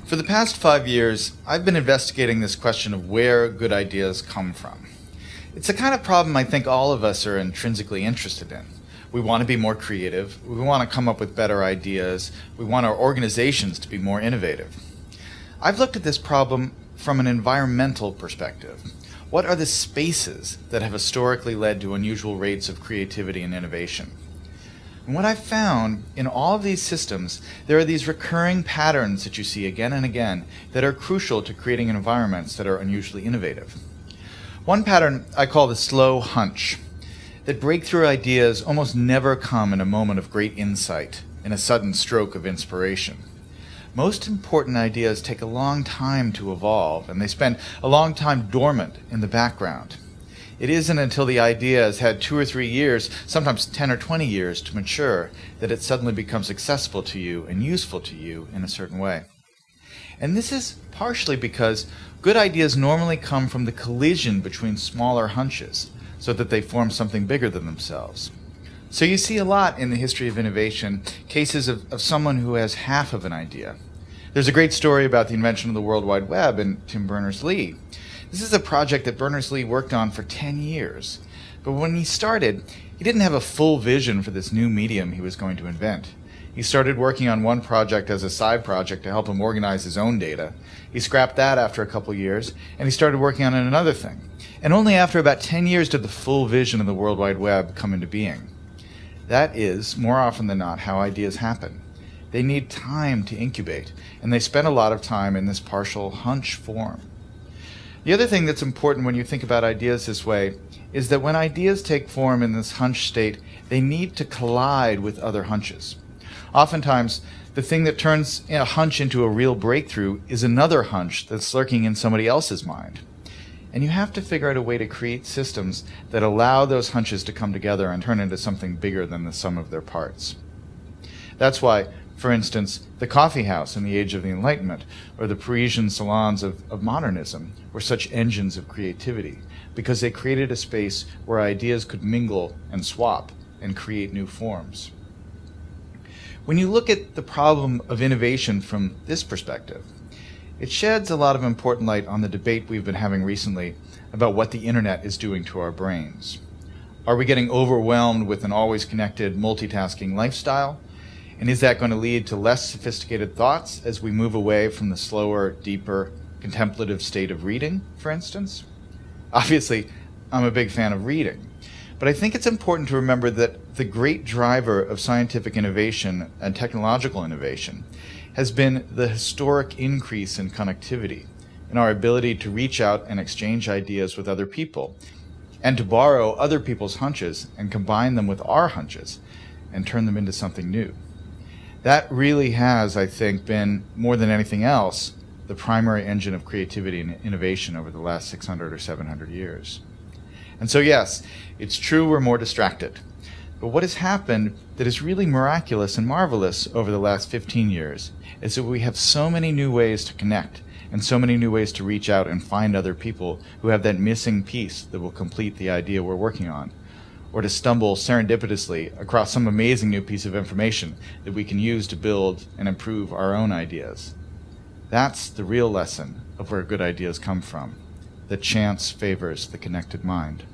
For the past 5 years, I've been investigating this question of where good ideas come from. It's the kind of problem I think all of us are intrinsically interested in. We want to be more creative, we want to come up with better ideas, we want our organizations to be more innovative. I've looked at this problem from an environmental perspective. What are the spaces that have historically led to unusual rates of creativity and innovation? And what I've found in all of these systems, there are these recurring patterns that you see again and again that are crucial to creating environments that are unusually innovative. One pattern I call the slow hunch, that breakthrough ideas almost never come in a moment of great insight, in a sudden stroke of inspiration. Most important ideas take a long time to evolve, and they spend a long time dormant in the background. It isn't until the idea has had 2 or 3 years, sometimes 10 or 20 years to mature, that it suddenly becomes accessible to you and useful to you in a certain way. And this is partially because good ideas normally come from the collision between smaller hunches, so that they form something bigger than themselves. So you see a lot in the history of innovation, cases of someone who has half of an idea. There's a great story about the invention of the World Wide Web in Tim Berners-Lee. This is a project that Berners-Lee worked on for 10 years. But when he started, he didn't have a full vision for this new medium he was going to invent. He started working on one project as a side project to help him organize his own data. He scrapped that after a couple years, and he started working on another thing. And only after about 10 years did the full vision of the World Wide Web come into being. That is, more often than not, how ideas happen. They need time to incubate, and they spend a lot of time in this partial hunch form. The other thing that's important when you think about ideas this way is that when ideas take form in this hunch state, they need to collide with other hunches. Oftentimes, the thing that turns a hunch into a real breakthrough is another hunch that's lurking in somebody else's mind. And you have to figure out a way to create systems that allow those hunches to come together and turn into something bigger than the sum of their parts. That's why, for instance, the coffee house in the Age of the Enlightenment, or the Parisian salons of modernism, were such engines of creativity, because they created a space where ideas could mingle and swap and create new forms. When you look at the problem of innovation from this perspective, it sheds a lot of important light on the debate we've been having recently about what the internet is doing to our brains. Are we getting overwhelmed with an always connected, multitasking lifestyle? And is that going to lead to less sophisticated thoughts as we move away from the slower, deeper, contemplative state of reading, for instance? Obviously, I'm a big fan of reading, but I think it's important to remember that the great driver of scientific innovation and technological innovation has been the historic increase in connectivity, in our ability to reach out and exchange ideas with other people, and to borrow other people's hunches and combine them with our hunches and turn them into something new. That really has, I think, been, more than anything else, the primary engine of creativity and innovation over the last 600 or 700 years. And so yes, it's true we're more distracted. But what has happened that is really miraculous and marvelous over the last 15 years is that we have so many new ways to connect and so many new ways to reach out and find other people who have that missing piece that will complete the idea we're working on, or to stumble serendipitously across some amazing new piece of information that we can use to build and improve our own ideas. That's the real lesson of where good ideas come from, that chance favors the connected mind.